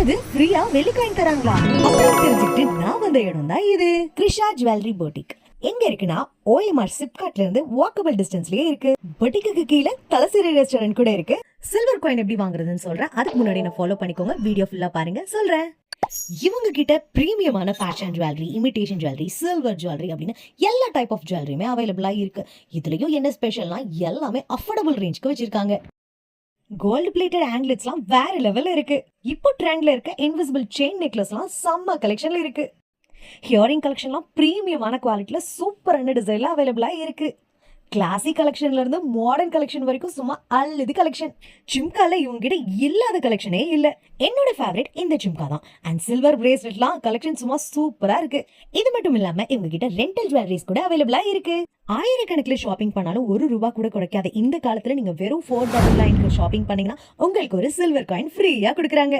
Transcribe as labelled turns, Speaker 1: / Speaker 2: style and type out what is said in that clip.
Speaker 1: என்னது ஃப்ரீயா வெள்ளி காயின் தராங்களா அப்படின்னு தெரிஞ்சுக்கிட்டு நான் வந்த இடம் தான் இது. கிருஷா ஜுவல்லரி பொட்டிக் எங்க இருக்குன்னா ஓஎம்ஆர் சிப்காட்ல இருந்து வாக்கபிள் டிஸ்டன்ஸ்லயே இருக்கு. பொட்டிக்கு கீழே தலசிரி ரெஸ்டாரண்ட் கூட இருக்கு. சில்வர் காயின் எப்படி வாங்குறதுன்னு சொல்றேன். அதுக்கு முன்னாடி நான் ஃபாலோ பண்ணிக்கோங்க, வீடியோ ஃபுல்லா பாருங்க சொல்றேன். இவங்க கிட்ட பிரீமியமான fashion jewellery, imitation jewellery, silver jewellery அப்படின்னு எல்லா டைப் ஆஃப் ஜுவல்லரியுமே அவைலபிளா இருக்கு. இதுலயும் என்ன ஸ்பெஷல்னா எல்லாமே அஃபோர்டபுள் ரேஞ்சுக்கு வச்சிருக்காங்க. கோல்டு பிளேட்டட் ஆங்க்லெட்ஸ்லாம் வேற லெவல்ல இருக்கு. இப்போ ட்ரெண்ட்ல இருக்க இன்விசிபிள் செயின் நெக்லஸ்லாம் செம்ம கலெக்ஷன்ல இருக்கு. ஹியரிங் கலெக்ஷன்லாம் பிரீமியமான குவாலிட்டியில சூப்பரான டிசைன்ல அவைலபிளா இருக்கு. கிளாசிக் கலெக்ஷன்ல இருந்து மாடர்ன் கலெக்ஷன் வரைக்கும் சும்மா அல்லது கலெக்ஷன். ஜிம்கால இவங்க கிட்ட இல்லாத கலெக்ஷனே இல்ல. என்னோட ஃபேவரட் இந்த ஜிம்கா தான். அண்ட் சில்வர் பிரேஸ்லெட்லாம் கலெக்ஷன் சும்மா சூப்பரா இருக்கு. இது மட்டும் இல்லாம இவங்க கிட்ட ரெண்டல் ஜுவல்லரிஸ் கூட அவைலபிளா இருக்கு. ஆயிரக்கணக்கில் ஷாப்பிங் பண்ணாலும் ₹1 கூட குறைக்காத இந்த காலத்துல நீங்க வெறும் $4.99 ஷாப்பிங் பண்ணீங்கன்னா உங்களுக்கு ஒரு சில்வர் காயின் ஃப்ரீயா கொடுக்குறாங்க.